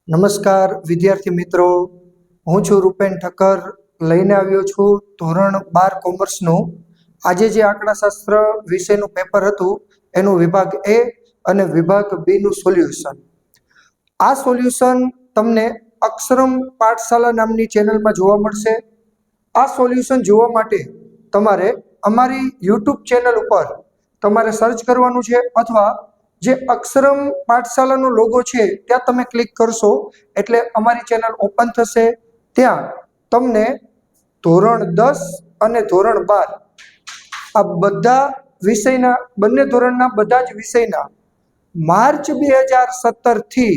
નમસ્કાર વિદ્યાર્થી મિત્રો, હું છું રૂપેન ઠક્કર. લઈને આવ્યો છું ધોરણ 12 કોમર્સનું આજે જે આંકડાશાસ્ત્ર વિષયનું પેપર હતું એનું વિભાગ એ અને વિભાગ બી નું સોલ્યુશન. આ સોલ્યુશન તમને અક્ષરમ પાઠશાલા નામની ચેનલમાં જોવા મળશે. આ સોલ્યુશન જોવા માટે તમારે અમારી યુટ્યુબ ચેનલ ઉપર તમારે સર્ચ કરવાનું છે અથવા જે અક્ષરમ પાઠશાલાનો લોગો છે ત્યાં તમે ક્લિક કરશો એટલે અમારી ચેનલ ઓપન થશે. ત્યાં તમને ધોરણ 10 અને ધોરણ 12 આ બધા વિષયના બંને ધોરણના બધા જ વિષયના માર્ચ 2017 થી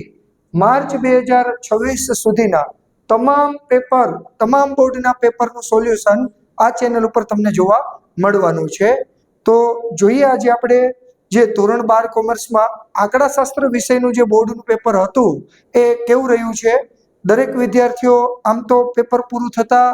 માર્ચ 2026 સુધીના તમામ બોર્ડના પેપરનું સોલ્યુશન આ ચેનલ ઉપર તમને જોવા મળવાનું છે. તો જોઈએ આજે આપણે જે ધોરણ 12 કોમર્સમાં આંકડાશાસ્ત્ર વિષયનું જે બોર્ડનું પેપર હતું એ કેવું રહ્યું છે. દરેક વિદ્યાર્થીઓ આમ તો પેપર પૂરું થતા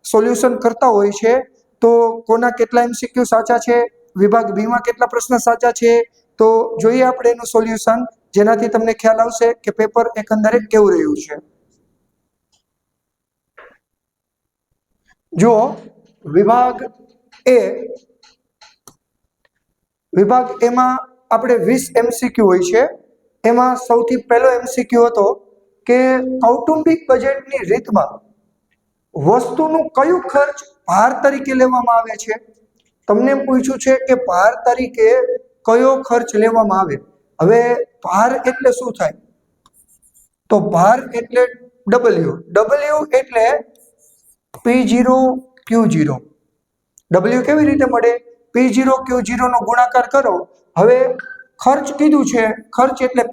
સોલ્યુશન કરતા હોય છે. તો કોના કેટલા એમસીક્યુ સાચા છે, વિભાગ બીમાં કેટલા પ્રશ્ન સાચા છે, તો જોઈએ આપણે એનું સોલ્યુશન, જેનાથી તમને ખ્યાલ આવશે કે પેપર એકંદરે કેવું રહ્યું છે. જો વિભાગ એમાં આપણે 20 એમસીક્યુ હોય છે. એમાં સૌથી પહેલો એમસીક્યુ હતો કે કૌટુંબિક બજેટની રીતમાં વસ્તુનું કયું ખર્ચ ભાર તરીકે લેવામાં આવે છે. તમને એમ પૂછ્યું છે કે ભાર તરીકે કયો ખર્ચ લેવામાં આવે. હવે ભાર એટલે શું થાય? તો ભાર એટલે W એટલે P0 Q0. W કેવી રીતે મળે? P0 Q0 નો ગુણાકાર કરો. હવે ખર્ચ કીધું છે, ખર્ચ એટલે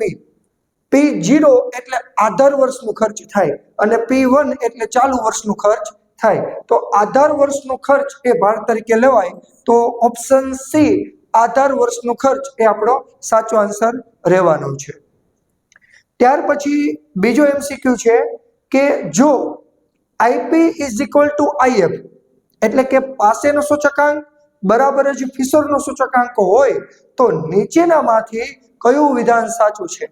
P0 એટલે આધાર વર્ષનું ખર્ચ થાય અને P1 એટલે ચાલુ વર્ષનું ખર્ચ થાય. તો આધાર વર્ષનું ખર્ચ એ ભાર તરીકે લેવાય. તો ઓપ્શન સી આધાર વર્ષનું ખર્ચ એ આપણો સાચો આન્સર રહેવાનો છે. ત્યાર પછી બીજો એમસીક્યુ છે કે જો IP = IF એટલે કે પાસેનો સૂચકાંક બરાબર જ ફિશરનો સૂચકાંક હોય તો નીચેનામાંથી કયું વિધાન સાચું છે.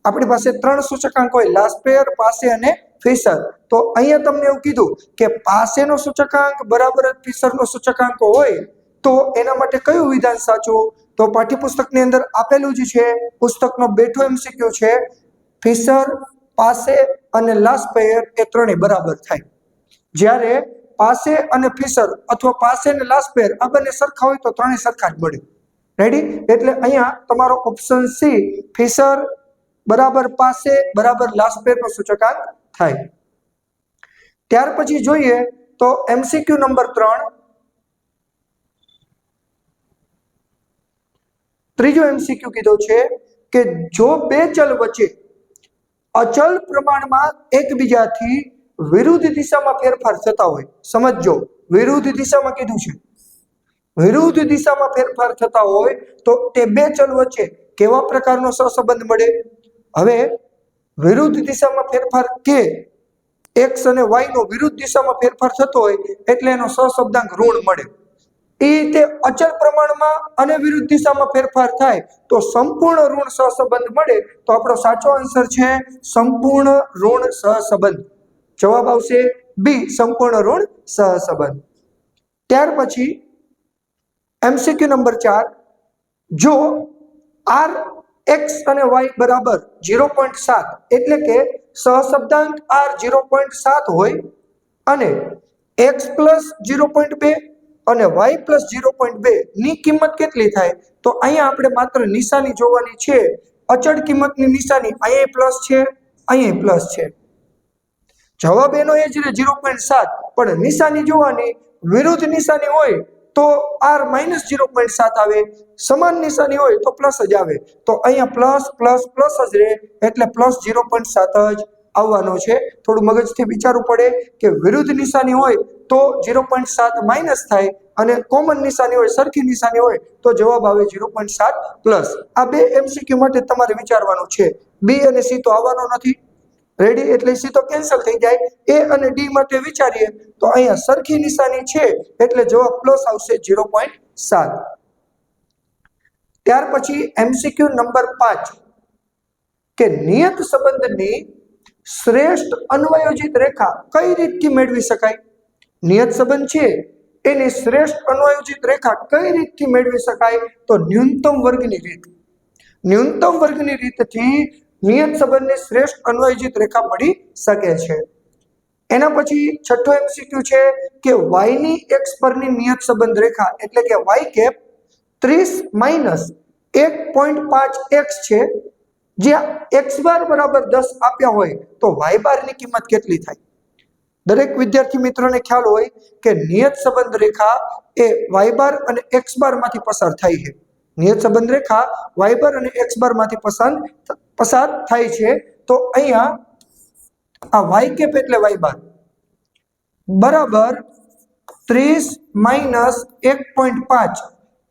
આપણી પાસે 3 સૂચકાંક હોય, લાસ્પેર, પાસે અને ફિશર. તો અહીંયા તમને એવું કીધું કે પાસેનો સૂચકાંક બરાબર જ ફિશરનો સૂચકાંક હોય તો એના માટે કયું વિધાન સાચું? તો પાઠ્યપુસ્તકની અંદર આપેલું જ છે, પુસ્તકનો બેઠો એમસીક્યુ છે, ફિશર, પાસે અને લાસ્પેર એ ત્રણેય બરાબર થાય. જ્યારે પાસે અને ફિશર અથવા પાસે અને લાસ્પેર આ બંને સરખા હોય તો ત્રણેય સરખા જ મળે. રેડી? એટલે અહીંયા તમારો ઓપ્શન સી ફિશર બરાબર પાસે બરાબર લાસ્પેરનો સૂચકાંક થાય. ત્યાર પછી જોઈએ તો એમસીક્યુ નંબર 3. ત્રીજો એમસીક્યુ કીધો છે કે જો બે ચલ વચ્ચે અચલ પ્રમાણમાં એકબીજાથી વિરુદ્ધ દિશામાં ફેરફાર થતા હોય. સમજો, વિરુદ્ધ દિશામાં કીધું છે, વિરુદ્ધ દિશામાં ફેરફાર થતા હોય તો તે બે ચલ વચ્ચે કેવા પ્રકારનો સહસંબંધ મળે. હવે વિરુદ્ધ દિશામાં ફેરફાર કે x અને y નો વિરુદ્ધ દિશામાં ફેરફાર થતો હોય એટલે એનો સહશબ્દાંક ઋણ મળે. એ રીતે અચળ પ્રમાણમાં અને વિરુદ્ધ દિશામાં ફેરફાર થાય તો સંપૂર્ણ ઋણ સહસંબંધ મળે. તો આપણો સાચો આન્સર છે સંપૂર્ણ ઋણ સહસંબંધ. જવાબ આવશે બી, સંપૂર્ણ ઋણ સહસંબંધ. ત્યાર પછી એમસીક્યુ નંબર 4. જો r x અને y બરાબર 0.7 એટલે કે સહશબ્દાંક r 0.7 હોય અને x + 0.2 અને y + 0.2 ની કિંમત કેટલી થાય? તો અહીંયા આપણે માત્ર નિશાની જોવાની છે. અચળ કિંમતની નિશાની અહીંયા પ્લસ છે, અહીંયા પ્લસ છે. જવાબ એનો એ જ રહે 0.7, પણ નિશાની જોવાની. વિરુદ્ધ નિશાની હોય તો r -0.7 આવે, સમાન નિશાની હોય તો પ્લસ જ આવે. તો અહીંયા પ્લસ પ્લસ પ્લસ જ રહે એટલે પ્લસ 0.7 જ આવવાનો છે. થોડું મગજથી વિચારવું પડે કે વિરુદ્ધ નિશાની હોય તો 0.7 માઇનસ થાય અને કોમન નિશાની હોય, સરખી નિશાની હોય તો જવાબ આવે 0.7 પ્લસ. આ બે એમસીક્યુ માટે તમારે વિચારવાનું છે. બી અને સી તો આવવાનો નથી. રેડી? એટલે સી તો કેન્સલ થઈ જાય. એ અને ડી માટે વિચારીએ તો અહીંયા સરખી નિશાની છે એટલે જવાબ પ્લસ આવશે 0.7. ત્યાર પછી એમસીક્યુ નંબર 5 કે નિયત સંબંધની શ્રેષ્ઠ અન્વયોજિત રેખા કઈ રીતથી મેળવી શકાય? નિયત સંબંધ છે એની શ્રેષ્ઠ અન્વયોજિત રેખા કઈ રીતથી મેળવી શકાય? તો ન્યૂનતમ વર્ગની રીત. ન્યૂનતમ વર્ગની રીતથી નિયત સંબંધની શ્રેષ્ઠ અન્વયોજિત રેખા મળી શકે છે. એના પછી છઠ્ઠો એમસીક્યુ છે કે y ની x પરની નિયત સંબંધ રેખા એટલે કે y કેપ 30 - 1.5x છે, જ્યાં x બાર બરાબર 10 આપ્યા હોય તો y બાર ની કિંમત કેટલી થાય? દરેક વિદ્યાર્થી મિત્રોને ખ્યાલ હોય કે નિયત સંબંધ રેખા એ y બાર અને x બાર માંથી પસાર થાય છે. નિયત સંબંધ રેખા y બાર અને x બાર માંથી પસાર થાય છે. તો અહીંયા આ y કેપ એટલે y બાર બરાબર 30 - 1.5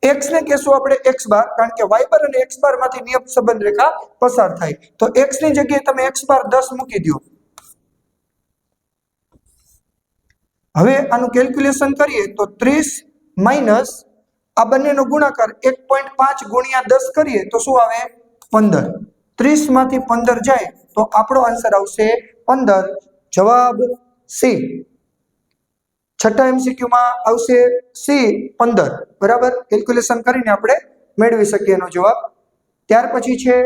x ને કહેશું આપણે x બાર, કારણ કે y બાર અને x બાર માંથી નિયત સંબંધ રેખા પસાર થાય. તો x ની જગ્યાએ તમે x બાર 10 મૂકી દો. હવે આનું કેલ્ક્યુલેશન કરીએ તો 30 - આ બંનેનો ગુણાકાર 1.5 ગુણ્યા 10 કરીએ તો શું આવે? 15. 30 માંથી 15 જાય તો આપણો આન્સર આવશે 15. જવાબ સી. છઠ્ઠા એમસીક્યુ માં આવશે સી 15. બરાબર, કેલ્ક્યુલેશન કરીને આપણે મેળવી શકીએ એનો જવાબ. ત્યાર પછી છે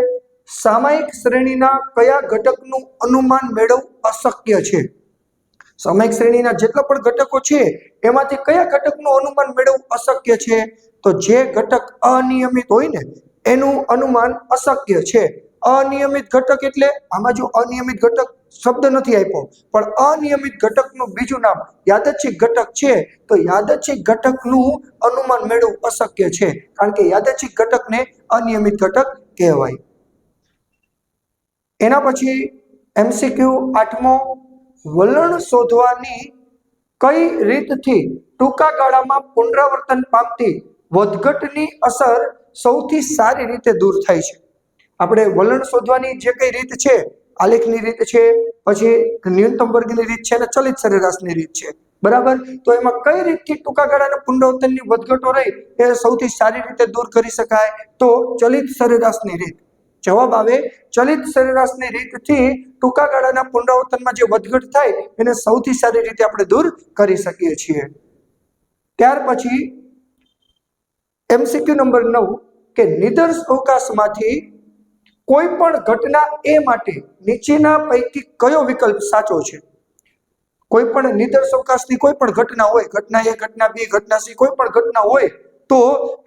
સામાયિક શ્રેણીના કયા ઘટકનું અનુમાન મેળવવું અશક્ય છે? સામાયિક શ્રેણીના જેટલા પણ ઘટકો છે એમાંથી કયા ઘટકનું અનુમાન મેળવવું અશક્ય છે? તો જે ઘટક અનિયમિત હોય ને એનું અનુમાન અશક્ય છે. અનિયમિત ઘટક એટલે આમાં જો અનિયમિત ઘટક શબ્દ નથી આપ્યો, પણ અનિયમિત ઘટકનું બીજું નામ યાદચ્છિક ઘટક છે. તો યાદચ્છિક ઘટકનું અનુમાન મેળવવું અશક્ય છે, કારણ કે યાદચ્છિક ઘટકને અનિયમિત ઘટક કહેવાય. એના પછી એમસીક્યુ 8મો, વલણ શોધવાની કઈ રીતથી ટૂંકા ગાળામાં પુનરાવર્તન પામતી વધઘટની અસર સૌથી સારી રીતે દૂર થાય છે? આપણે વલણ શોધવાની જે કઈ રીત છે, આલેખની રીત છે, પછી ન્યૂનતમ વર્ગની રીત છે અને ચલિત સરેરાશની રીત છે. બરાબર, તો એમાં કઈ રીતથી ટૂંકા ગાળાના પુનરાવર્તનની વધઘટો રહી એ સૌથી સારી રીતે દૂર કરી શકાય? તો ચલિત સરેરાશની રીત. જવાબ આવે ચલિત સરેરાશની રીતથી ટૂંકા ગાળાના પુનરાવર્તનમાં જે વધઘટ થાય એને સૌથી સારી રીતે આપણે દૂર કરી શકીએ છીએ. ત્યાર પછી એમસીક્યુ નંબર 9 કે નિદર્શ અવકાશમાંથી કોઈ પણ ઘટના એ માટે નીચેના પૈકી કયો વિકલ્પ સાચો છે? કોઈ પણ નિદર્શ અવકાશની કોઈ પણ ઘટના હોય, ઘટના A, ઘટના B, ઘટના C, કોઈ પણ ઘટના હોય તો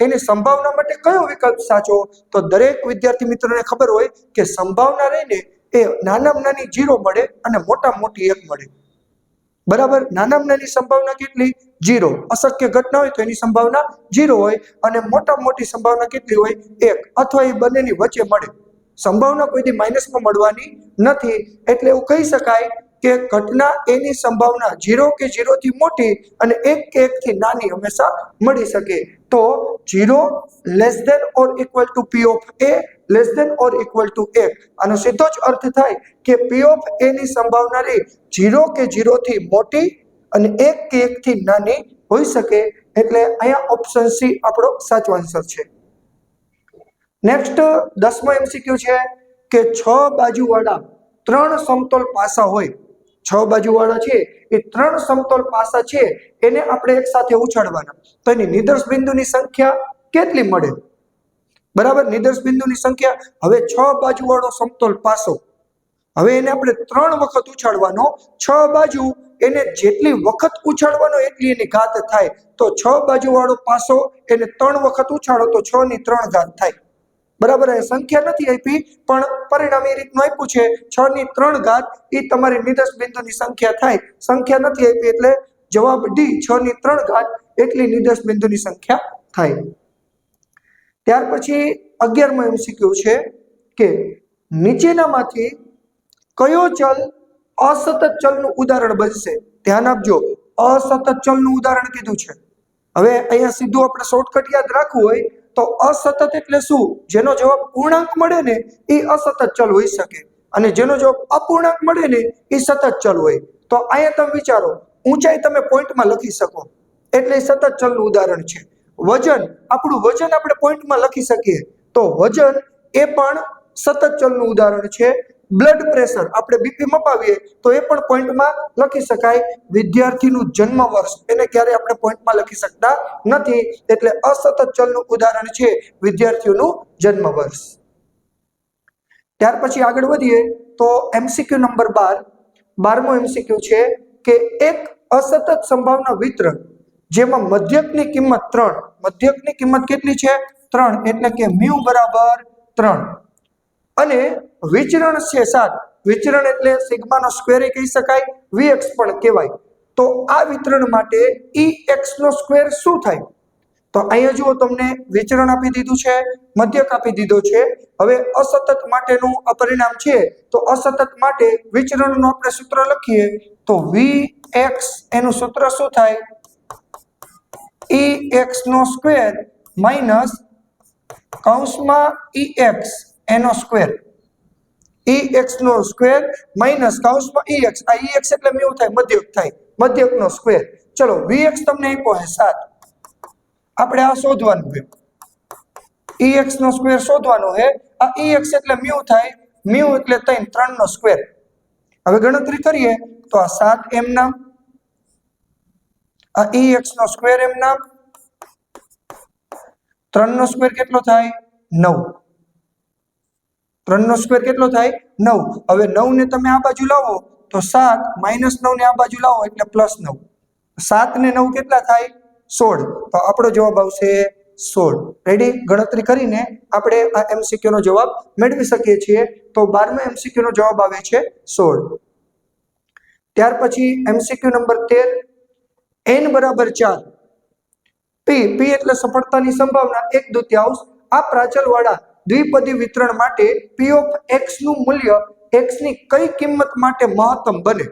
એની સંભાવના માટે કયો વિકલ્પ સાચો? તો દરેક વિદ્યાર્થી મિત્રોને ખબર હોય કે સંભાવના રહીને એ નાનામાં નાની 0 મળે અને મોટામાં મોટી 1 મળે. બરાબર, નાનામાં નાની સંભાવના કેટલી? 0. અશક્ય ઘટના હોય તો એની સંભાવના 0 હોય અને મોટામાં મોટી સંભાવના કેટલી હોય? 1, અથવા એ બંનેની વચ્ચે મળે. સંભાવના કોઈથી માઇનસમાં મળવાની નથી. એટલે એવું કહી શકાય કે ઘટના એની સંભાવના 0 કે 0 થી મોટી અને 1 કે 1 થી નાની હંમેશા મળી શકે. તો 0 less than or equal to P of A less than or equal to 1. આનો સીધો જ અર્થ થાય કે P ઓફ A ની સંભાવના રહી 0 કે 0 થી મોટી અને 1 કે 1 થી નાની હોઈ શકે. એટલે અહીંયા ઓપ્શન સી આપણો સાચો આન્સર છે. નેક્સ્ટ 10મો એમસીક્યુ છે કે 6 બાજુવાળા 3 સમતોલ પાસા હોય. 6 બાજુવાળા છે એ 3 સમતોલ પાસા છે એને આપણે એક સાથે ઉછાળવાના, તો એની નિદર્શ બિંદુની સંખ્યા કેટલી મળે? બરાબર, નિદર્શ બિંદુની સંખ્યા. હવે 6 બાજુવાળો સમતોલ પાસો, હવે એને આપણે 3 વખત ઉછાળવાનો. 6 બાજુ એને જેટલી વખત ઉછાળવાનો એટલી એની ઘાત થાય. તો 6 બાજુવાળો પાસો એને 3 વખત ઉછાળો તો 6 ની 3 ઘાત થાય. બરાબર, એ સંખ્યા નથી આપી પણ પરિણામ એ રીતનું આપ્યું છે 6 ની 3 ઘાત એ તમારી નિદર્શ બિંદુની સંખ્યા થાય. સંખ્યા નથી આપી એટલે જવાબ ડી 6 ની 3 ઘાત એટલી નિદર્શ બિંદુની સંખ્યા થાય. ત્યાર પછી 11મો એમસીક્યુ છે કે નીચેનામાંથી કયો ચલ અસતત ચલનું ઉદાહરણ બનશે? ધ્યાન આપજો, અસતત ચલનું ઉદાહરણ કીધું છે. હવે અહીંયા સીધું આપણે શોર્ટકટ યાદ રાખવું હોય તો અસતત એટલે શું? જેનો જવાબ પૂર્ણાંક મળે ને એ અસતત ચલ હોઈ શકે અને જેનો જવાબ અપૂર્ણાંક મળે ને એ સતત ચલ હોય. તો અહીંયા તમે વિચારો, ઊંચાઈ તમે પોઈન્ટમાં લખી શકો એટલે સતત ચલનું ઉદાહરણ છે. વજન, આપણું વજન આપણે પોઈન્ટમાં લખી શકીએ તો વજન એ પણ સતત ચલનું ઉદાહરણ છે. બ્લડ પ્રેશર, આપણે બીપી મપાવીએ તો એ પણ પોઈન્ટમાં લખી શકાય. વિદ્યાર્થીનું જન્મ વર્ષ એને ક્યારે આપણે પોઈન્ટમાં લખી શકતા નથી, એટલે અસતત ચલનું ઉદાહરણ છે વિદ્યાર્થીઓનું જન્મ વર્ષ. ત્યાર પછી આગળ વધીએ તો એમસીક્યુ નંબર 12મો એમસીક્યુ છે કે એક અસતત સંભાવના વિતરણ જેમાં મધ્યકની કિંમત 3, મધ્યકની કિંમત કેટલી છે 3, એટલે કે મ્યુ બરાબર 3 અને વિચરણ છે 7. વિચરણ એટલે સિગ્માનો સ્ક્વેર કહી શકાય, Vx પણ કહેવાય. તો આ વિતરણ માટે Ex નો સ્ક્વેર શું થાય? તો અહીંયા જુઓ તમને વિચરણ આપી દીધું છે, મધ્યક આપી દીધો છે. હવે અસતત માટેનું પરિણામ છે, તો અસતત માટે વિચરણનું આપણે સૂત્ર લખીએ તો Vx એનું સૂત્ર શું થાય? Ex નો સ્ક્વેર માઈનસ કૌંસમાં Ex એનો સ્ક્વેર, Ex નો સ્ક્વેર માઈનસ કૌંસમાં Ex, આ Ex એટલે મ્યુ થાય, મધ્યક થાય, મધ્યકનો સ્ક્વેર. ચલો Vx તમને આપ્યો છે 7, આપણે આ શોધવાનું છે, Ex નો સ્ક્વેર શોધવાનો છે. આ Ex એટલે મ્યુ થાય, મ્યુ એટલે 3 નો સ્ક્વેર. હવે ગણતરી કરીએ તો આ 7 એમ નામ, આ Ex નો સ્ક્વેર એમ નામ, 3 નો સ્ક્વેર કેટલો થાય 9, 3 નો સ્ક્વેર કેટલો થાય 9. હવે 9 ને તમે આ બાજુ લાવો તો 7 માઈનસ 9 ને આ બાજુ લાવો એટલે પ્લસ 9, 7 ને 9 કેટલા થાય 16. તો આપણો જવાબ આવશે 16. રેડી? ગણતરી કરીને આપણે આ એમસીક્યુ નો જવાબ મેળવી શકીએ છીએ. તો 12મા એમસીક્યુ નો જવાબ આવે છે 16. ત્યાર પછી એમસીક્યુ નંબર 13, n બરાબર 4, p એટલે સફળતાની સંભાવના 1/2. આ પ્રાચલ વાળા દ્વિપદી વિતરણ માટે p ઓફ x નું મૂલ્ય x ની કઈ કિંમત માટે મહત્તમ બને?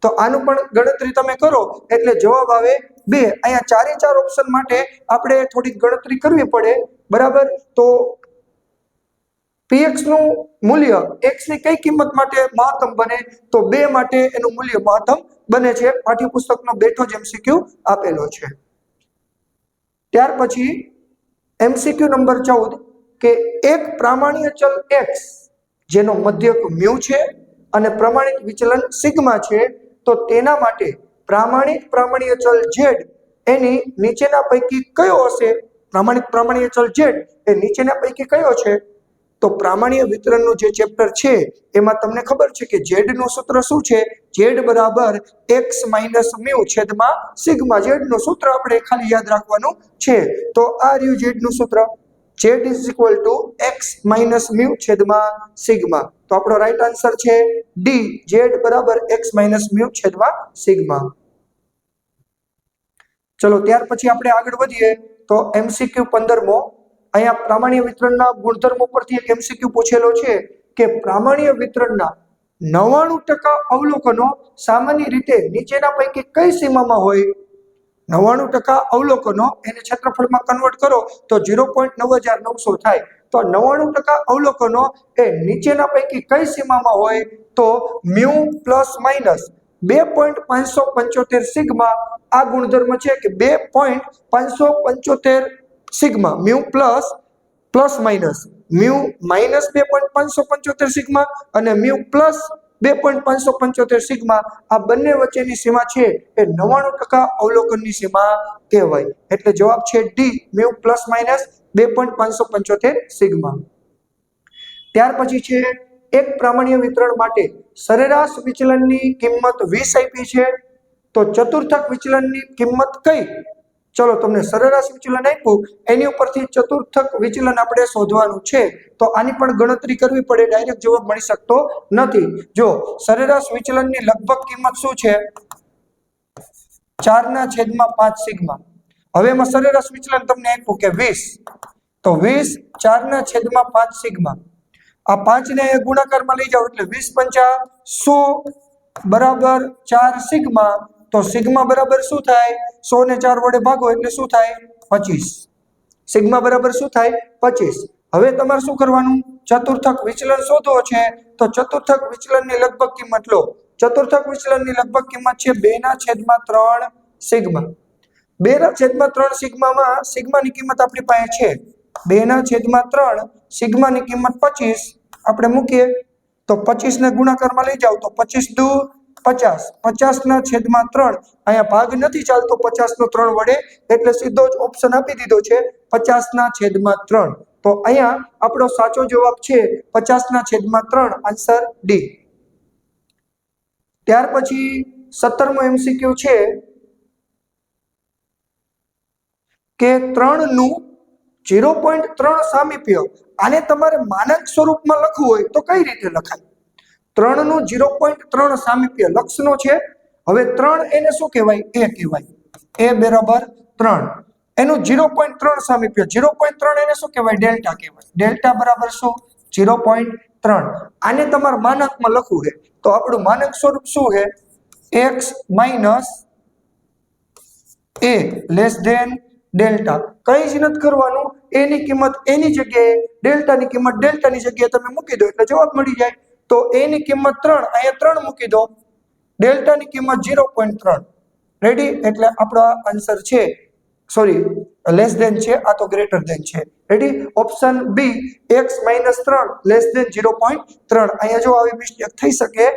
તો આનું પણ ગણતરી તમે કરો એટલે જવાબ આવે 2. અહીંયા 4 ઓપ્શન માટે આપણે થોડીક ગણતરી કરવી પડે, બરાબર? તો px નું મૂલ્ય x ની કઈ કિંમત માટે મહત્તમ બને? તો 2 માટે એનું મૂલ્ય મહત્તમ બને છે. પાઠ્યપુસ્તકનો બેઠો જ એમસીક્યુ આપેલો છે. ત્યાર પછી એમસીક્યુ નંબર 14 કે એક પ્રામાણ્ય ચલ x જેનો મધ્યક મ્યુ છે અને પ્રમાણિત વિચલન સિગ્મા છે, તો તેના માટે પ્રામાણ્ય ચલ z એની નીચેના પૈકી કયો હશે? પ્રામાણ્ય ચલ z એ નીચેના પૈકી કયો છે? તો પ્રામાણ્ય વિતરણનું જે ચેપ્ટર છે એમાં તમને ખબર છે કે z નું સૂત્ર શું છે? z બરાબર x માઈનસ મ્યુ છેદમાં સિગ્મા. z નું સૂત્ર આપણે ખાલી યાદ રાખવાનું છે. તો આ રહ્યું z નું સૂત્ર, z is equal to x minus mu છેદમાં સિગ્મા. તો આપણો રાઈટ આન્સર છે ડી, z બરાબર x માઈનસ મ્યુ છેદમાં સિગ્મા. ચલો ત્યાર પછી આપણે આગળ વધીએ તો એમસીક્યુ 15મો. અહીંયા પ્રામાણ્ય વિતરણના ગુણધર્મો પરથી એક એમસીક્યુ પૂછેલો છે કે પ્રામાણ્ય વિતરણના 99% અવલોકનો સામાન્ય રીતે નીચેના પૈકી કઈ સીમામાં હોય? 99% અવલોકનો એને ક્ષેત્રફળમાં કન્વર્ટ કરો તો 0.9900 થાય. તો 99% અવલોકનો એ નીચેના પૈકી કઈ સીમામાં હોય? તો મ્યુ પ્લસ માઇનસ 2.575 સિગ્મા. આ ગુણધર્મ છે કે 2.575 sigma, mu plus minus, mu minus 2.575 sigma અને મ્યુ પ્લસ 2.575 સિગ્મા, આ બંને વચ્ચેની સીમા છે એ 99% અવલોકનની સીમા કહેવાય. એટલે જવાબ છે D, mu plus minus 2.575 sigma. ત્યાર પછી છે એક પ્રામાણ્ય વિતરણ માટે સરેરાશ વિચલનની કિંમત 20 આપી છે, તો ચતુર્થક વિચલનની કિંમત કઈ? ચલો તમને સરેરાશ વિચલન આપ્યું, એની ઉપરથી ચતુર્થક વિચલન આપણે શોધવાનું છે. તો આની પણ ગણતરી કરવી પડે, ડાયરેક્ટ જવાબ મળી શકતો નથી. જો સરેરાશ વિચલનની લગભગ કિંમત શું છે? 4/5 સિગ્મા. હવે એમાં સરેરાશ વિચલન તમને આપ્યું કે 20, તો 20 4/5 સિગ્મા. આ 5 ને ગુણાકારમાં લઈ જાઓ એટલે 20 × 100 બરાબર 4 સિગ્મા. તો સિગ્મા બરાબર શું થાય? 100 ને 4 વડે ભાગો એટલે શું થાય? 25. સિગ્મા બરાબર શું થાય? 25. હવે તમારે શું કરવાનું? ચતુર્થક વિચલન શોધવો છે. તો ચતુર્થક વિચલનની લગભગ કિંમત લો. ચતુર્થક વિચલનની લગભગ કિંમત છે 2/3 સિગ્મા. 2/3 સિગ્મામાં સિગ્માની કિંમત આપણી પાસે છે 2/3, સિગ્માની કિંમત 25 આપણે મૂકીએ તો 25 ને ગુણાકારમાં લઈ જાવ તો 25 દુ 50, 50 ના છેદમાં 3, અહીંયા ભાગ નથી ચાલતો 50 નો 3 વડે, એટલે સીધો જ ઓપ્શન આપી દીધો છે 50 ના છેદમાં 3. તો અહીંયા આપણો સાચો જવાબ છે 50 ના છેદમાં 3, આન્સર ડી. ત્યાર પછી 17મો એમસીક્યુ છે કે 3 નું 0.3 સામીપ્ય, આને તમારે માનક સ્વરૂપમાં લખવું હોય તો કઈ રીતે લખાય? 3 નું 0.3 સામીપ્ય લક્ષનો છે. હવે 3 એને શું કહેવાય? a કહેવાય. a બરાબર 3, એનું 0.3 સામીપ્ય, 0.3 એને શું કહેવાય? ડેલ્ટા કહેવાય. ડેલ્ટા બરાબર શું? 0.3. આને તમારે માનકમાં લખવું છે તો આપણું માનક સ્વરૂપ શું છે? x minus a less than delta. કઈ જ નથી કરવાનું, a ની કિંમત a ની જગ્યાએ, ડેલ્ટા ની કિંમત ડેલ્ટા ની જગ્યાએ તમે મૂકી દો એટલે જવાબ મળી જાય. તો a ની કિંમત 3, અહીંયા 3 મૂકી દો, ડેલ્ટા ની કિંમત 0.3. રેડી? એટલે આપણો આન્સર છે, સોરી લેસ ધેન છે, આ તો ગ્રેટર ધેન છે. Ready? Option B x minus 3 less than 0.3. અહીંયા જો આવી મિસ્ટેક થઈ શકે,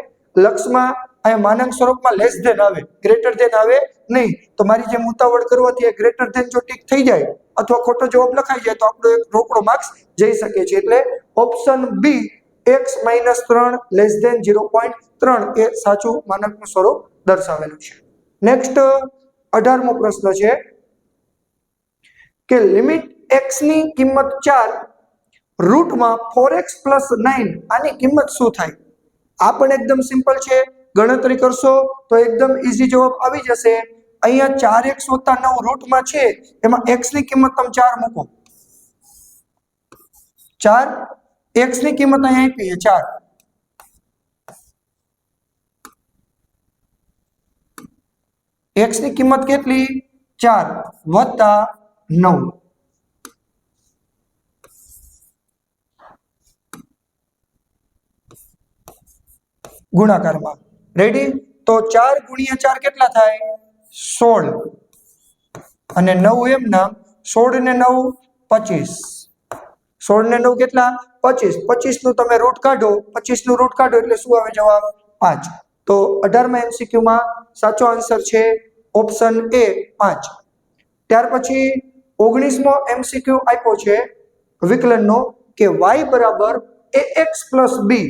લક્ષમાં અહીંયા માનક સ્વરૂપમાં લેસ ધેન આવે, ગ્રેટર ધેન આવે નહીં. તો મારી જેમ ઉતાવળ કરવાથી એ ગ્રેટર ધેન જો ટીક થઈ જાય અથવા ખોટો જવાબ લખાઈ જાય તો આપણો એક રોકડો માર્ક્સ જઈ શકે છે. એટલે option B x minus 3 less than 0.3 એ સાચું માનકનું સ્વરૂપ દર્શાવેલું છે. નેક્સ્ટ 18મો પ્રશ્ન છે કે લિમિટ x ની કિંમત 4 રૂટમાં 4x પ્લસ 9, આની કિંમત શું થાય? આ પણ એકદમ સિમ્પલ છે, ગણતરી કરશો તો એકદમ ઈઝી જવાબ આવી જશે. અહીંયા 4x + 9 રૂટમાં છે, એમાં x ની કિંમત તમે 4 મૂકો, 4 x ની કિંમત અહીંયા આપી છે 4, x ની કિંમત કેટલી? 4 વત્તા 9. ગુણાકારમાં. રેડી? તો 4 ગુણ્યા 4 કેટલા થાય? 16, અને 9 એમ નામ, 16 ને 9 25, 16 ને 9 કેટલા? 25. 25 નું તમે રૂટ કાઢો, 25 નું રૂટ કાઢો એટલે શું આવે જવાબ? 5. તો 18મા એમસીક્યુ માં સાચો આન્સર છે ઓપ્શન એ 5. ત્યાર પછી 19મો એમસીક્યુ આપ્યો છે વિકલનનો કે y બરાબર ax પ્લસ b,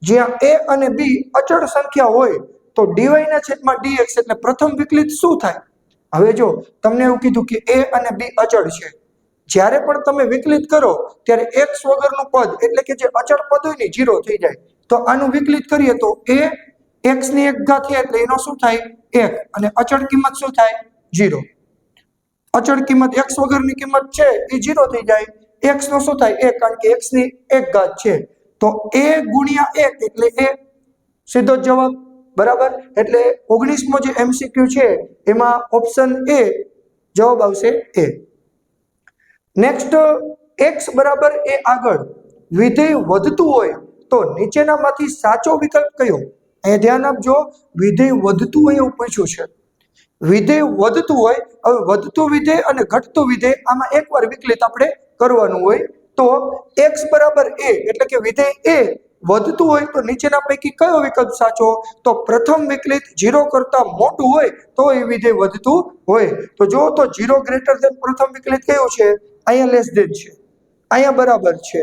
જ્યાં a અને b અચળ સંખ્યા હોય તો dy ના છેદમાં dx એટલે પ્રથમ વિકલિત શું થાય? હવે જો તમને એવું કીધું કે a અને b અચળ છે, જ્યારે પણ તમે વિકલિત કરો ત્યારે x વગરનું પદ એટલે કે જે અચળ પદ હોય ને 0 થઈ જાય. તો આનું વિકલિત કરીએ તો a x ની 1 ઘાત છે એટલે એનો શું થાય? 1, અને અચળ કિંમત શું થાય? 0. અચળ કિંમત x વગરની કિંમત છે એ 0 થઈ જાય, x નો શું થાય? 1, કારણ કે x ની 1 ઘાત છે. તો a ગુણ્યા 1 એટલે a, સીધો જવાબ. બરાબર? એટલે 19મો જે એમસીક્યુ છે એમાં ઓપ્શન એ જવાબ આવશે એ. નેક્સ્ટ x બરાબર a આગળ વિધેય વધતું હોય તો નીચેનામાંથી સાચો વિકલ્પ કયો? અહીંયા ધ્યાન આપજો, વિધેય વધતું હોય એવું પૂછ્યું છે. વિધેય વધતું હોય, હવે વધતું વિધેય અને ઘટતું વિધેય આમાં એકવાર વિકલિત આપણે કરવાનું હોય. તો x બરાબર a એટલે કે વિધેય a વધતું હોય તો નીચેના પૈકી કયો વિકલ્પ સાચો? તો પ્રથમ વિકલિત 0 કરતા મોટું હોય તો એ વિધેય વધતું હોય. તો જો તો 0 ગ્રેટર ધેન પ્રથમ વિકલિત કયું છે? અહીંયા લેસ ધેન છે, અહીંયા બરાબર છે.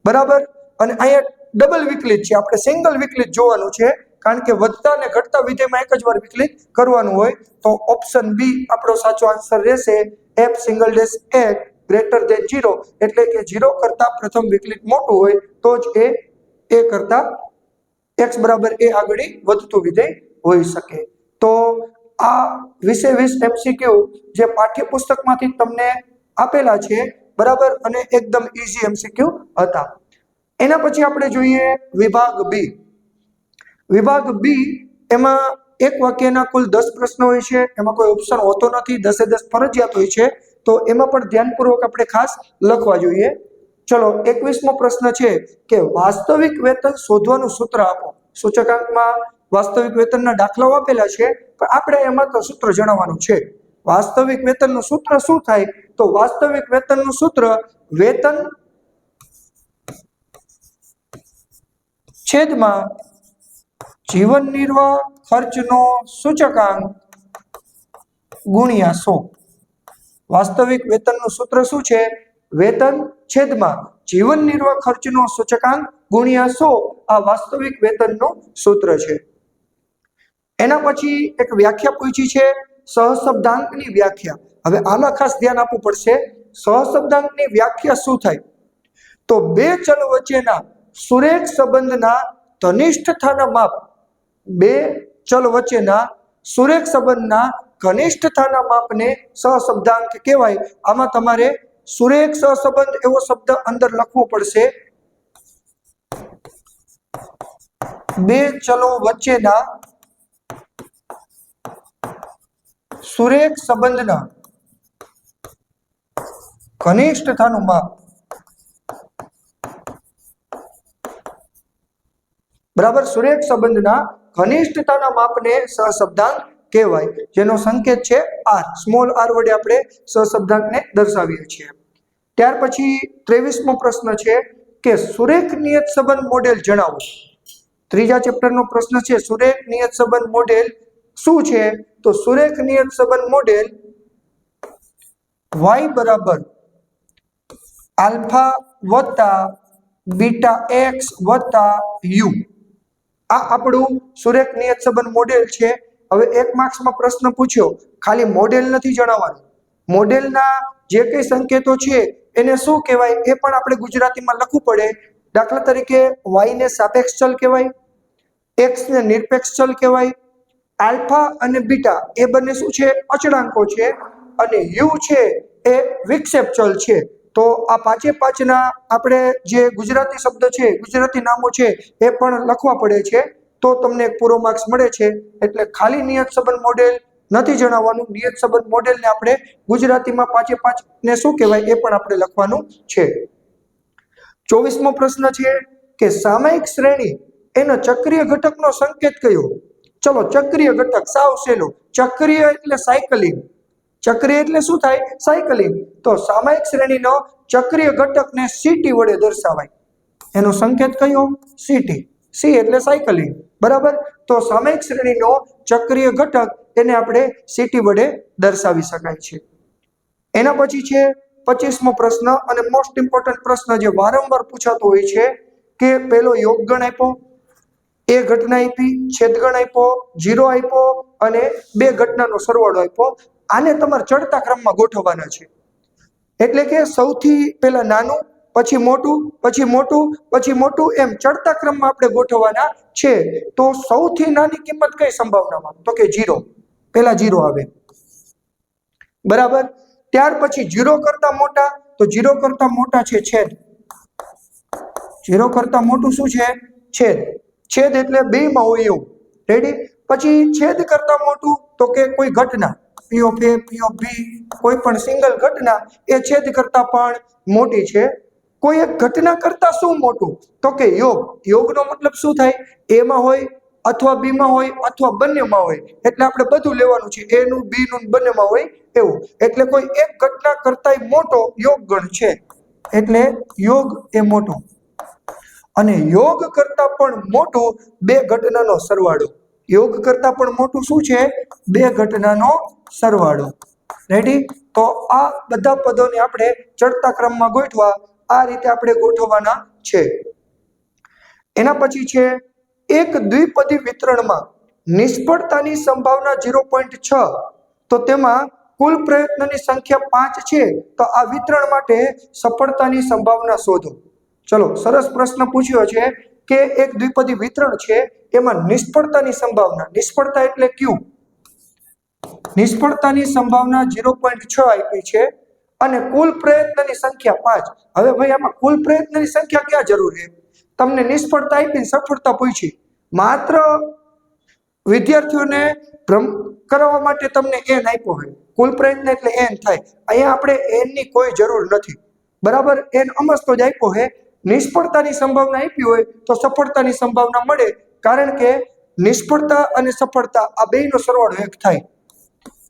બરાબર? અને અહીંયા ડબલ વિકલિત છે, આપણે સિંગલ વિકલિત જોવાનું છે, કારણ કે વધતા અને ઘટતા વિધેયમાં એક જ વાર વિકલિત કરવાનું હોય. તો ઓપ્શન બી આપણો સાચો આન્સર રહેશે f single dash a greater than 0, એટલે કે 0 કરતા પ્રથમ વિકલિત મોટું હોય તો જ એ કરતા x બરાબર a આગળ વધતું વિધેય હોઈ શકે. તો આ 20 એમસીક્યુ જે પાઠ્યપુસ્તકમાંથી તમને આપેલા છે, બરાબર, અને એકદમ ઈઝી એમસીક્યુ હતા. એના પછી આપણે જોઈએ વિભાગ બી. વિભાગ બી એમાં એક વાક્યના કુલ 10 પ્રશ્નો હોય છે, એમાં કોઈ ઓપ્શન હોતો નથી, 10 એ 10 ફરજિયાત હોય છે. તો એમાં પણ ધ્યાનપૂર્વક આપણે ખાસ લખવા જોઈએ. ચલો 21મો પ્રશ્ન છે કે વાસ્તવિક વેતન શોધવાનું સૂત્ર આપો. સૂચકાંકમાં વાસ્તવિક વેતનના દાખલાઓ આપેલા છે, પણ આપણે એમાં તો સૂત્ર જણાવવાનું છે. વાસ્તવિક વેતનનું સૂત્ર શું થાય? તો વાસ્તવિક વેતનનું સૂત્ર વેતન છેદમાં જીવન નિર્વાહ ખર્ચનો સૂચકાંક ગુણ્યા 100. વાસ્તવિક વેતનનું સૂત્ર શું છે? વેતન છેદમાં જીવન નિર્વાહ ખર્ચનો સૂચકાંક ગુણ્યા 100 આ વાસ્તવિક વેતનનું સૂત્ર છે. એના પછી એક વ્યાખ્યા પૂછી છે, સહશબ્દાંકની વ્યાખ્યા. હવે આમાં ખાસ ધ્યાન આપવું પડશે. સહશબ્દાંકની વ્યાખ્યા શું થાય? તો બે ચલ વચ્ચેના સુરેખ સંબંધના ઘનિષ્ઠતાના માપ, બે ચલ વચ્ચેના સુરેખ સંબંધના ઘનિષ્ઠતાના માપને સહશબ્દાંક કહેવાય. આમાં તમારે સુરેખ સહસંબંધ એવો શબ્દ અંદર લખવો પડશે. બે ચલો વચ્ચેના સુરેખ સંબંધના ઘનિષ્ઠતાનું માપ. બરાબર, સુરેખ સંબંધના ઘનિષ્ઠતાના માપને સહશબ્દાંક કહેવાય, જેનો સંકેત છે આર. સ્મોલ આર વડે આપણે સહશબ્દાંકને દર્શાવીએ છીએ. ત્યાર પછી 23મો પ્રશ્ન છે કે સુરેખ નિયત સંબંધ મોડેલ જણાવો. ત્રીજા ચેપ્ટરનો પ્રશ્ન છે, સુરેખ નિયત સંબંધ મોડેલ શું છે? તો સુરેખ નિયત સંબંધ મોડેલ y બરાબર આલ્ફા વત્તા બીટા એક્સ વત્તા યુ. આ આપણું સુરેખ નિયત સંબંધ મોડેલ છે. હવે 1 માર્ક્સમાં પ્રશ્ન પૂછ્યો, ખાલી મોડેલ નથી જણાવવાનું, મોડેલના જે કઈ સંકેતો છે એને શું કહેવાય એ પણ આપણે ગુજરાતીમાં લખવું પડે. દાખલા તરીકે y ને સાપેક્ષ ચલ કહેવાય, x ને નિરપેક્ષ ચલ કહેવાય, આલ્ફા અને બીટા એ બંને શું છે? અચળાંકો છે, અને u છે એ વિક્ષેપ ચલ છે. તો આ પાંચે પાંચના આપણે જે ગુજરાતી શબ્દ છે, ગુજરાતી નામો છે એ પણ લખવા પડે છે, તો તમને એક પૂરો માર્ક્સ મળે છે. એટલે ખાલી નિયત સંબંધ મોડેલ નથી જણાવવાનું, નિયત સંબંધ મોડેલને આપણે ગુજરાતીમાં પાંચે પાંચ ને શું કહેવાય એ પણ આપણે લખવાનું છે. 24મો પ્રશ્ન છે કે સામયિક શ્રેણી એનો ચક્રીય ઘટકનો સંકેત કયો? ચલો, ચક્રીય ઘટક સાવ સહેલો. ચક્રીય એટલે સાયકલિંગ. ચક્રીય એટલે શું થાય? સાયકલિંગ. તો સામયિક શ્રેણીનો ચક્રીય ઘટકને સીટી વડે દર્શાવાય. એનો સંકેત કયો? સીટી. સી એટલે સાયકલિંગ. બરાબર, તો સામયિક શ્રેણીનો ચક્રીય ઘટક એને આપણે સીટી વડે દર્શાવી શકાય છે. એના પછી છે 25મો પ્રશ્ન અને મોસ્ટ ઇમ્પોર્ટન્ટ પ્રશ્ન જે વારંવાર પૂછાતો હોય છે કે પેલો યોગગણ આપ્યો, એ ઘટના આપી, છેદગણ આપ્યો, 0 આપ્યો અને બે ઘટનાનો સરવાળો આપ્યો. આને તમારે ચડતા ક્રમમાં ગોઠવવાના છે. એટલે કે સૌથી પહેલા નાનું, પછી મોટું, પછી મોટું, પછી મોટું, એમ ચડતા ક્રમમાં આપણે ગોઠવવાના છે. તો સૌથી નાની કિંમત કઈ સંભાવનામાં? તો કે 0. પહેલા 0 આવે. બરાબર, ત્યાર પછી 0 કરતા મોટા, તો 0 કરતા મોટા છે છેદ. 0 કરતા મોટું શું છે? છેદ. છેદ એટલે બે માં હોય એવું. રેડી? પછી છેદ કરતા મોટું તો કે કોઈ ઘટના, પી ઓફ એ, પી ઓફ બી, કોઈ પણ સિંગલ ઘટના એ છેદ કરતા પણ મોટી છે. કોઈ એક ઘટના કરતા શું મોટું? તો કે યોગ. યોગનો મતલબ શું થાય? એ માં હોય અથવા બી માં હોય અથવા બંનેમાં હોય. એટલે આપણે બધું લેવાનું છે, એ નું, બી નું, બંનેમાં હોય એવું. એટલે કોઈ એક ઘટના કરતાંય મોટો યોગ ગણ છે, એટલે યોગ એ મોટો. અને યોગ કરતા પણ મોટું બે ઘટનાનો સરવાળો. યોગ કરતા પણ મોટું શું છે? બે ઘટનાનો સરવાળો. રેડી? તો આ બધા પદોને આપણે ચડતા ક્રમમાં ગોઠવા, આ રીતે આપણે ગોઠવવાના છે. એના પછી છે એક દ્વિપદી વિતરણમાં નિષ્ફળતાની સંભાવના 0.6, તો તેમાં કુલ પ્રયત્નની સંખ્યા 5 છે, તો આ વિતરણ માટે સફળતાની સંભાવના શોધો. ચલો, સરસ પ્રશ્ન પૂછ્યો છે કે એક દ્વિપદી વિતરણ છે, એમાં નિષ્ફળતાની સંભાવના, નિષ્ફળતા એટલે ક્યુ, નિષ્ફળતાની સંભાવના 0.6 આપી છે અને કુલ પ્રયત્નની સંખ્યા 5. હવે ભાઈ આમાં કુલ પ્રયત્નની સંખ્યા ક્યાં જરૂર છે? તમને નિષ્ફળતા આપીને સફળતા પૂછી, માત્ર વિદ્યાર્થીઓને ભ્રમ કરાવવા માટે તમને n આપ્યો હોય. કુલ પ્રયત્ન એટલે n થાય. અહીંયા આપણે n ની કોઈ જરૂર નથી. બરાબર, n અમસ્તો જ આપ્યો છે. નિષ્ફળતાની સંભાવના આપી હોય તો સફળતાની સંભાવના મળે, કારણ કે નિષ્ફળતા અને સફળતા આ બેયનો સરવાળો 1 થાય.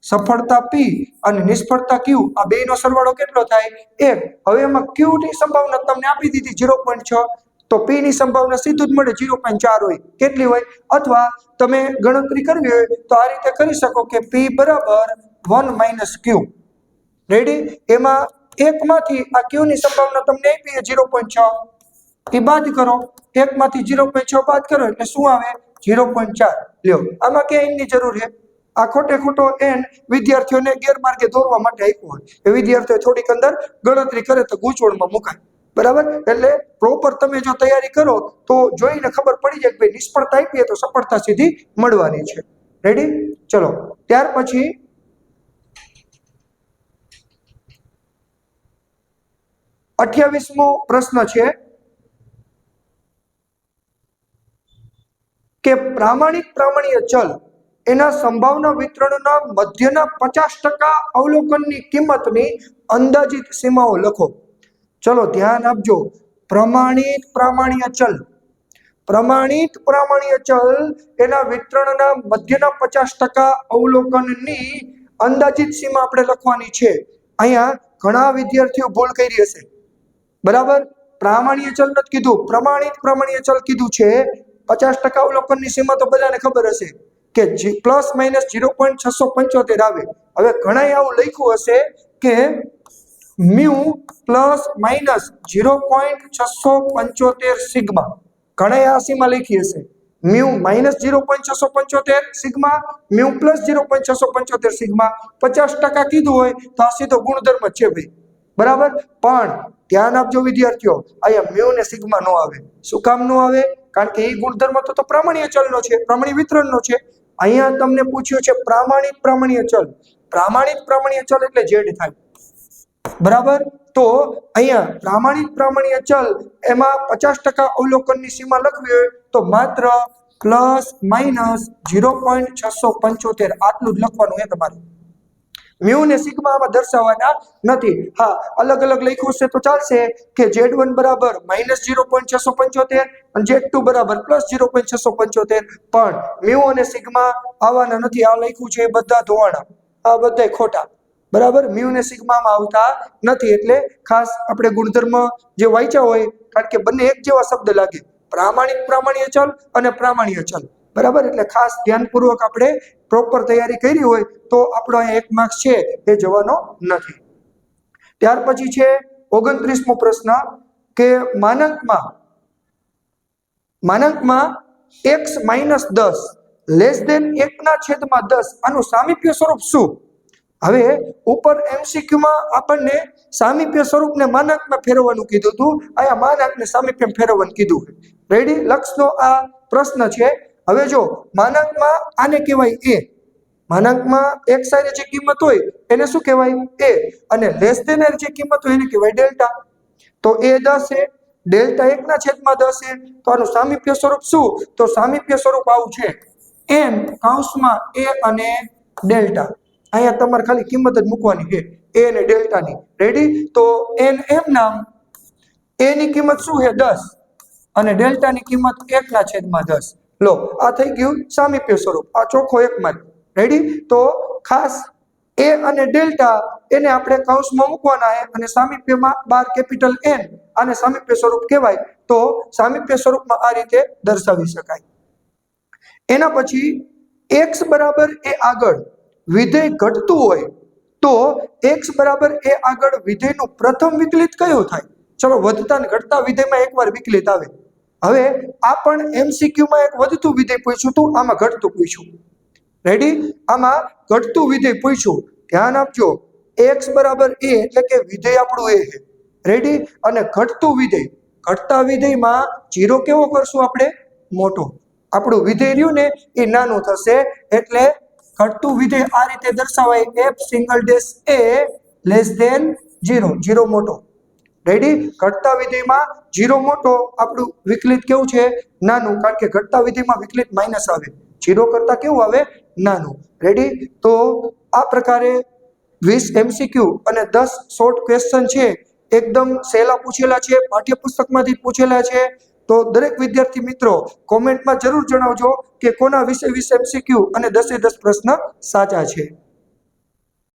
સફળતા p અને નિષ્ફળતા q આ બેયનો સરવાળો કેટલો થાય? 1. હવે એમાં q ની સંભાવના તમને આપી દીધી 0.6, તો p ની સંભાવના સીધું જ મળે 0.4 હોય. કેટલી હોય? અથવા તમે ગણતરી કરવી હોય તો આ રીતે કરી શકો કે p બરાબર 1 - q. રેડી? એમાં એકમાંથી આ q ની સંભાવના તમને આપી 0.6, એ બાદ કરો. એકમાંથી 0.6 બાદ કરો એટલે શું આવે? 0.4. લ્યો, આમાં કે n ની જરૂર છે. આ ખોટે ખોટો n વિદ્યાર્થીઓને ગેરમાર્ગે દોરવા માટે આપ્યો હોય. એ વિદ્યાર્થીઓ થોડીક અંદર ગણતરી કરે તો ગૂંચવણમાં મુકાય. બરાબર? એટલે પ્રોપર તમે જો તૈયારી કરો તો જોઈને ખબર પડી જાય કે ભાઈ નિષ્ફળતા આપીએ તો સફળતા સીધી મળવાની છે. રેડી? ચલો, ત્યાર પછી 28મો પ્રશ્ન છે કે પ્રામાણ્ય ચલ એના સંભાવના વિતરણના મધ્યના 50% અવલોકનની કિંમતની અંદાજિત સીમાઓ લખો. ચલો ધ્યાન આપજો. પ્રામાણ્ય ચલ એના વિતરણના મધ્યના 50% અવલોકનની અંદાજિત સીમા આપણે લખવાની છે. અહીંયા ઘણા વિદ્યાર્થીઓ ભૂલ કરી હશે. બરાબર? પ્રામાણ્ય ચલ નથી કીધું, પ્રામાણ્ય ચલ કીધું છે. 50% અવલોકનની સીમા તો બધાને ખબર હશે કે ±0.675 આવે. હવે ઘણાએ આવું લખ્યું હશે કે મ્યુ ±0.675 સિગ્મા. ઘણાએ આ સીમા લખી હશે. Mu -0.675 sigma, mu +0.675 sigma. 50% કીધું હોય તો આ સીધો ગુણધર્મ જ છે ભાઈ. બરાબર? પણ ધ્યાન આપજો વિદ્યાર્થીઓ, અહીંયા મ્યુ ને સિગ્મા નો આવે. શું કામ નો આવે? કારણ કે એ ગુણધર્મ તો પ્રામાણ્ય ચલનો છે, પ્રામાણ્ય વિતરણનો છે. અહીંયા તમને પૂછ્યું છે પ્રામાણ્ય ચલ. પ્રામાણ્ય ચલ એટલે z થાય. બરાબર? તો અહીંયા પ્રામાણ્ય ચલ એમાં 50% અવલોકનની સીમા લખવી હોય તો માત્ર ±0.675 આટલું જ લખવાનું છે તમારે. મ્યુ ને સિગ્મા આમાં દર્શાવવાના નથી. હા, અલગ અલગ લખ્યું છે તો ચાલશે કે z1 બરાબર -0.675 અને z2 બરાબર +0.675, પણ મ્યુ અને સિગ્મા આવવાના નથી. આ લખ્યું છે એ બધા ધોવાણા, આ બધા ખોટા. બરાબર? મ્યુ ને સિગ્મામાં આવતા નથી. એટલે ખાસ આપણે ગુણધર્મ જે વાંચ્યા હોય, કારણ કે બંને એક જેવા શબ્દ લાગે, પ્રામાણ્ય ચલ અને પ્રામાણ્ય ચલ. બરાબર? એટલે ખાસ ધ્યાનપૂર્વક આપણે પ્રોપર તૈયારી કરી હોય તો આપણો અહીંયા 1 માર્ક્સ છે એ જવાનો નથી. ત્યાર પછી છે 29મો પ્રશ્ન કે માનાંકમાં x - 10 (1/10) આનું સામીપ્ય સ્વરૂપ શું? હવે ઉપર MCQ માં આપણને સામીપ્ય સ્વરૂપને માનાંકમાં ફેરવવાનું કીધું હતું. અહીંયા માનાંકને સામીપ્યમાં ફેરવવાનું કીધું. રેડી? લક્ષનો આ પ્રશ્ન છે. હવે જો માનાંકમાં આને કહેવાય a. માનાંકમાં એક સાઈડે જે કિંમત હોય એને શું કહેવાય? a. અને લેસ ધેન જે કિંમત હોય એને કહેવાય ડેલ્ટા. તો a 10 છે, ડેલ્ટા 1/10 છે. તો આનું સામીપ્ય સ્વરૂપ શું? તો સામીપ્ય સ્વરૂપ આવું છે, n કૌંસમાં a અને ડેલ્ટા. અહીંયા તમારે ખાલી કિંમત જ મૂકવાની છે, a અને ડેલ્ટાની. રેડી? તો n એમ નામ, a ની કિંમત શું છે? 10 અને ડેલ્ટાની કિંમત 1/10. લો, આ થઈ ગયું સામીપ્ય સ્વરૂપ. આ ચોખ્ખો 1 માર્ક. રેડી? તો ખાસ a અને ડેલ્ટા એને આપણે કૌંસમાં મૂકવાના છે અને સામીપ્યમાં 12 કેપિટલ N આને સામીપ્ય સ્વરૂપ કહેવાય. તો સામીપ્ય સ્વરૂપમાં આ રીતે દર્શાવી શકાય. એના પછી x બરાબર a આગળ વિધેય ઘટતું હોય તો x બરાબર a આગળ વિધેયનું પ્રથમ વિકલિત કયું થાય? ચલો, વધતા અને ઘટતા વિધેયમાં એકવાર વિકલિત આવે. હવે આ પણ MCQ માં એક વધતું વિધેય પૂછ્યું હતું, આમાં ઘટતું પૂછ્યું. રેડી? આમાં ઘટતું વિધેય પૂછ્યું. ધ્યાન આપજો, x બરાબર a એટલે કે વિધેય આપણું a છે. રેડી? અને ઘટતું વિધેય, ઘટતા વિધેયમાં 0 કેવો કરશું આપણે? મોટો. આપણું વિધેય રહ્યું ને એ નાનું થશે. એટલે ઘટતું વિધેય આ રીતે દર્શાવાય, f(a) <0, 0 મોટો. રેડી? ઘટતા વિધેયમાં 0 મોટો, આપણું વિકલિત કેવું છે? નાનું. કારણ કે ઘટતા વિધેયમાં વિકલિત માઇનસ આવે, 0 કરતા કેવું આવે? નાનું. રેડી? તો આ પ્રકારે 20 MCQ અને 10 શોર્ટ ક્વેશ્ચન છે, એકદમ સહેલા પૂછેલા છે, પાઠ્યપુસ્તકમાંથી પૂછેલા છે. તો દરેક વિદ્યાર્થી મિત્રો કોમેન્ટમાં જરૂર જણાવજો કે કોના વિશે 20 MCQ અને 10 પ્રશ્ન સાચા છે.